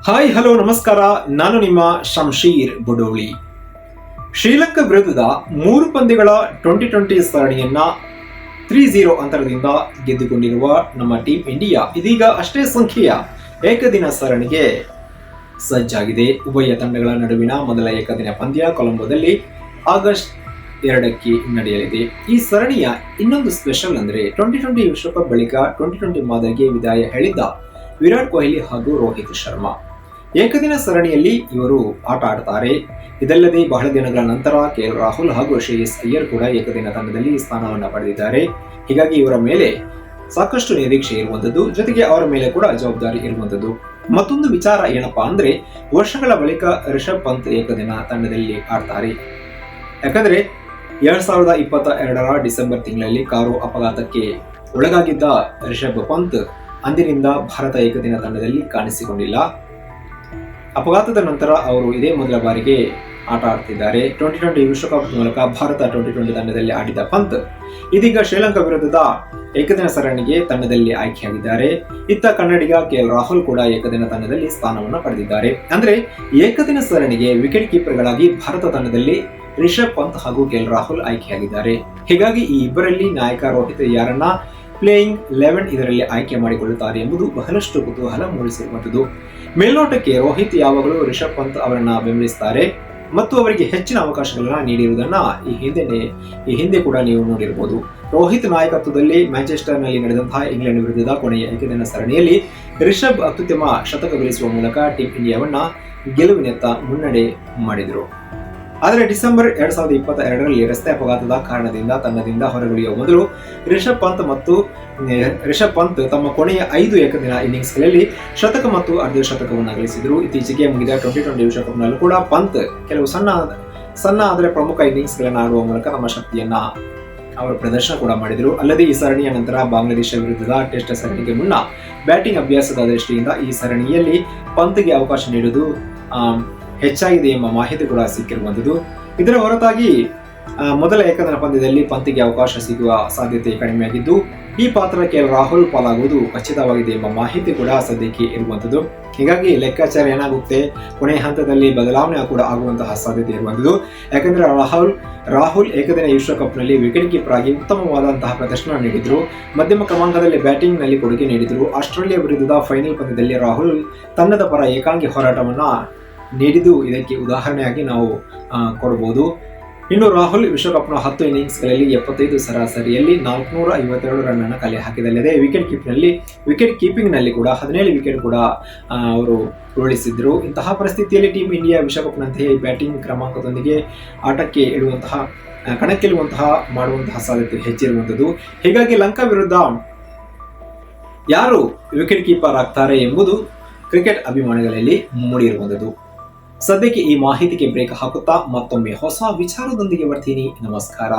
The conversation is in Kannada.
ಹಾಯ್ ಹಲೋ ನಮಸ್ಕಾರ. ನಾನು ನಿಮ್ಮ ಶಂಶೀರ್ ಬುಡೋಳಿ. ಶ್ರೀಲಂಕಾ ವಿರುದ್ಧದ 3 ಪಂದ್ಯಗಳ 2020 ಸರಣಿಯನ್ನ 3-0 ಅಂತರದಿಂದ ಗೆದ್ದುಕೊಂಡಿರುವ ನಮ್ಮ ಟೀಮ್ ಇಂಡಿಯಾ ಇದೀಗ ಅಷ್ಟೇ ಸಂಖ್ಯೆಯ ಏಕದಿನ ಸರಣಿಗೆ ಸಜ್ಜಾಗಿದೆ. ಉಭಯ ತಂಡಗಳ ನಡುವಿನ ಮೊದಲ ಏಕದಿನ ಪಂದ್ಯ ಕೊಲಂಬೋದಲ್ಲಿ ಆಗಸ್ಟ್ 2ಕ್ಕೆ ನಡೆಯಲಿದೆ. ಈ ಸರಣಿಯ ಇನ್ನೊಂದು ಸ್ಪೆಷಲ್ ಅಂದ್ರೆ 2020 ವಿಶ್ವಕಪ್ ಬಳಿಕ 2020 ಮಾದರಿಗೆ ವಿದಾಯ ಹೇಳಿದ್ದ ವಿರಾಟ್ ಕೊಹ್ಲಿ ಹಾಗೂ ರೋಹಿತ್ ಶರ್ಮಾ ಏಕದಿನ ಸರಣಿಯಲ್ಲಿ ಇವರು ಆಟ ಆಡ್ತಾರೆ. ಇದಲ್ಲದೆ ಬಹಳ ದಿನಗಳ ನಂತರ ಕೆಎಲ್ ರಾಹುಲ್ ಹಾಗೂ ಶ್ರೇಯಸ್ ಅಯ್ಯರ್ ಕೂಡ ಏಕದಿನ ತಂಡದಲ್ಲಿ ಸ್ಥಾನವನ್ನು ಪಡೆದಿದ್ದಾರೆ. ಹೀಗಾಗಿ ಇವರ ಮೇಲೆ ಸಾಕಷ್ಟು ನಿರೀಕ್ಷೆ ಇರುವಂತದ್ದು, ಜೊತೆಗೆ ಅವರ ಮೇಲೆ ಕೂಡ ಜವಾಬ್ದಾರಿ ಇರುವಂತದ್ದು. ಮತ್ತೊಂದು ವಿಚಾರ ಏನಪ್ಪಾ ಅಂದ್ರೆ, ವರ್ಷಗಳ ಬಳಿಕ ರಿಷಬ್ ಪಂತ್ ಏಕದಿನ ತಂಡದಲ್ಲಿ ಆಡ್ತಾರೆ. ಯಾಕಂದ್ರೆ 2022 ಡಿಸೆಂಬರ್ ತಿಂಗಳಲ್ಲಿ ಕಾರು ಅಪಘಾತಕ್ಕೆ ಒಳಗಾಗಿದ್ದ ರಿಷಬ್ ಪಂತ್ ಅಂದಿನಿಂದ ಭಾರತ ಏಕದಿನ ತಂಡದಲ್ಲಿ ಕಾಣಿಸಿಕೊಂಡಿಲ್ಲ. ಅಪಘಾತದ ನಂತರ ಅವರು ಇದೇ ಮೊದಲ ಬಾರಿಗೆ ಆಟ ಆಡ್ತಿದ್ದಾರೆ. 2020 ವಿಶ್ವಕಪ್ ಮೂಲಕ ಭಾರತ 2020 ತಂಡದಲ್ಲಿ ಆಡಿದ ಪಂತ್ ಇದೀಗ ಶ್ರೀಲಂಕಾ ವಿರುದ್ಧದ ಏಕದಿನ ಸರಣಿಗೆ ತಂಡದಲ್ಲಿ ಆಯ್ಕೆಯಾಗಿದ್ದಾರೆ. ಇತ್ತ ಕನ್ನಡಿಗ ಕೆಎಲ್ ರಾಹುಲ್ ಕೂಡ ಏಕದಿನ ತಂಡದಲ್ಲಿ ಸ್ಥಾನವನ್ನು ಪಡೆದಿದ್ದಾರೆ. ಅಂದ್ರೆ ಏಕದಿನ ಸರಣಿಗೆ ವಿಕೆಟ್ ಕೀಪರ್ಗಳಾಗಿ ಭಾರತ ತಂಡದಲ್ಲಿ ರಿಷಬ್ ಪಂತ್ ಹಾಗೂ ಕೆಎಲ್ ರಾಹುಲ್ ಆಯ್ಕೆಯಾಗಿದ್ದಾರೆ. ಹೀಗಾಗಿ ಈ ಇಬ್ಬರಲ್ಲಿ ನಾಯಕ ರೋಹಿತ್ ಯಾರನ್ನ ಪ್ಲೇಯಿಂಗ್ 11 ಇದರಲ್ಲಿ ಆಯ್ಕೆ ಮಾಡಿಕೊಳ್ಳುತ್ತಾರೆ ಎಂಬುದು ಬಹಳಷ್ಟು ಕುತೂಹಲ ಮೂಡಿಸಿರುವಂಥದ್ದು. ಮೇಲ್ನೋಟಕ್ಕೆ ರೋಹಿತ್ ಯಾವಾಗಲೂ ರಿಷಬ್ ಪಂತ್ ಅವರನ್ನ ಬೆಂಬಲಿಸುತ್ತಾರೆ ಮತ್ತು ಅವರಿಗೆ ಹೆಚ್ಚಿನ ಅವಕಾಶಗಳನ್ನ ನೀಡಿರುವುದನ್ನ ಈ ಹಿಂದೆ ಕೂಡ ನೀವು ನೋಡಿರಬಹುದು. ರೋಹಿತ್ ನಾಯಕತ್ವದಲ್ಲಿ ಮ್ಯಾಂಚೆಸ್ಟರ್ ನಲ್ಲಿ ನಡೆದಂತಹ ಇಂಗ್ಲೆಂಡ್ ವಿರುದ್ಧದ ಕೊನೆಯ ಏಕದಿನ ಸರಣಿಯಲ್ಲಿ ರಿಷಬ್ ಅತ್ಯುತ್ತಮ ಶತಕ ಗಳಿಸುವ ಮೂಲಕ ಟೀಂ ಇಂಡಿಯಾವನ್ನ ಗೆಲುವಿನತ್ತ ಮುನ್ನಡೆ ಮಾಡಿದರು. ಆದರೆ ಡಿಸೆಂಬರ್ 2022ರಲ್ಲಿ ರಸ್ತೆ ಅಪಘಾತದ ಕಾರಣದಿಂದ ತಂಡದಿಂದ ಹೊರಗುಳಿಯುವ ಮೊದಲು ರಿಷಬ್ ಪಂತ್ ತಮ್ಮ ಕೊನೆಯ 5 ಏಕದಿನ ಇನ್ನಿಂಗ್ಸ್ಗಳಲ್ಲಿ ಶತಕ ಮತ್ತು ಅರ್ಧ ಶತಕವನ್ನು ಗಳಿಸಿದರು. ಇತ್ತೀಚೆಗೆ ಮುಗಿದ 2020 ವಿಶ್ವಕಪ್ನಲ್ಲೂ ಕೂಡ ಪಂತ್ ಕೆಲವು ಸಣ್ಣ ಆದರೆ ಪ್ರಮುಖ ಇನ್ನಿಂಗ್ಸ್ಗಳನ್ನು ಆಡುವ ಮೂಲಕ ತಮ್ಮ ಶಕ್ತಿಯನ್ನ ಅವರು ಪ್ರದರ್ಶನ ಕೂಡ ಮಾಡಿದರು. ಅಲ್ಲದೆ ಈ ಸರಣಿಯ ನಂತರ ಬಾಂಗ್ಲಾದೇಶ ವಿರುದ್ಧದ ಟೆಸ್ಟ್ ಸರಣಿಗೆ ಮುನ್ನ ಬ್ಯಾಟಿಂಗ್ ಅಭ್ಯಾಸದ ದೃಷ್ಟಿಯಿಂದ ಈ ಸರಣಿಯಲ್ಲಿ ಪಂತ್ಗೆ ಅವಕಾಶ ನೀಡುವುದು ಹೆಚ್ಚಾಗಿದೆ ಎಂಬ ಮಾಹಿತಿ ಕೂಡ ಸಿಕ್ಕಿರುವಂಥದ್ದು. ಇದರ ಹೊರತಾಗಿ ಮೊದಲ ಏಕದಿನ ಪಂದ್ಯದಲ್ಲಿ ಪಂತ್ಗೆ ಅವಕಾಶ ಸಿಗುವ ಸಾಧ್ಯತೆ ಕಡಿಮೆಯಾಗಿದ್ದು, ಈ ಪಾತ್ರ ಕೆಎಲ್ ರಾಹುಲ್ ಪಾಲಾಗುವುದು ಖಚಿತವಾಗಿದೆ ಎಂಬ ಮಾಹಿತಿ ಕೂಡ ಸದ್ಯಕ್ಕೆ ಇರುವಂಥದ್ದು. ಹೀಗಾಗಿ ಲೆಕ್ಕಾಚಾರ ಏನಾಗುತ್ತೆ, ಕೊನೆಯ ಹಂತದಲ್ಲಿ ಬದಲಾವಣೆ ಕೂಡ ಆಗುವಂತಹ ಸಾಧ್ಯತೆ ಇರುವಂಥದ್ದು. ಯಾಕಂದ್ರೆ ರಾಹುಲ್ ಏಕದಿನ ವಿಶ್ವಕಪ್ನಲ್ಲಿ ವಿಕೆಟ್ ಕೀಪರ್ ಆಗಿ ಉತ್ತಮವಾದಂತಹ ಪ್ರದರ್ಶನ ನೀಡಿದ್ರು. ಮಧ್ಯಮ ಕ್ರಮಾಂಕದಲ್ಲಿ ಬ್ಯಾಟಿಂಗ್ ನಲ್ಲಿ ಕೊಡುಗೆ ನೀಡಿದ್ರು. ಆಸ್ಟ್ರೇಲಿಯಾ ವಿರುದ್ಧದ ಫೈನಲ್ ಪಂದ್ಯದಲ್ಲಿ ರಾಹುಲ್ ತಂಡದ ಪರ ಏಕಾಂಗಿ ಹೋರಾಟವನ್ನ ನೀಡಿದ್ದು ಇದಕ್ಕೆ ಉದಾಹರಣೆಯಾಗಿ ನಾವು ಕೊಡಬಹುದು. ಇನ್ನು ರಾಹುಲ್ ವಿಶ್ವಕಪ್ನ 10 ಇನ್ನಿಂಗ್ಸ್ಗಳಲ್ಲಿ 75 ಸರಾಸರಿಯಲ್ಲಿ 452 ರನ್ ಅನ್ನು ಕಲೆ ಹಾಕಿದಲ್ಲದೆ ವಿಕೆಟ್ ಕೀಪಿಂಗ್ ನಲ್ಲಿ ಕೂಡ 17 ವಿಕೆಟ್ ಕೂಡ ಅವರು ಉರುಳಿಸಿದ್ರು. ಇಂತಹ ಪರಿಸ್ಥಿತಿಯಲ್ಲಿ ಟೀಂ ಇಂಡಿಯಾ ವಿಶ್ವಕಪ್ನಂತೆಯೇ ಬ್ಯಾಟಿಂಗ್ ಕ್ರಮಾಂಕದೊಂದಿಗೆ ಕಣಕ್ಕಿಳಿಯುವಂತಹ ಮಾಡುವಂತಹ ಸಾಧ್ಯತೆ ಹೆಚ್ಚಿರುವಂಥದ್ದು. ಹೀಗಾಗಿ ಲಂಕಾ ವಿರುದ್ಧ ಯಾರು ವಿಕೆಟ್ ಕೀಪರ್ ಆಗ್ತಾರೆ ಎಂಬುದು ಕ್ರಿಕೆಟ್ ಅಭಿಮಾನಿಗಳಲ್ಲಿ ಮೂಡಿರುವಂಥದ್ದು. ಸದ್ಯಕ್ಕೆ ಈ ಮಾಹಿತಿಗೆ ಬ್ರೇಕ್ ಹಾಕುತ್ತಾ ಮತ್ತೊಮ್ಮೆ ಹೊಸ ವಿಚಾರದೊಂದಿಗೆ ಬರ್ತೀನಿ. ನಮಸ್ಕಾರ.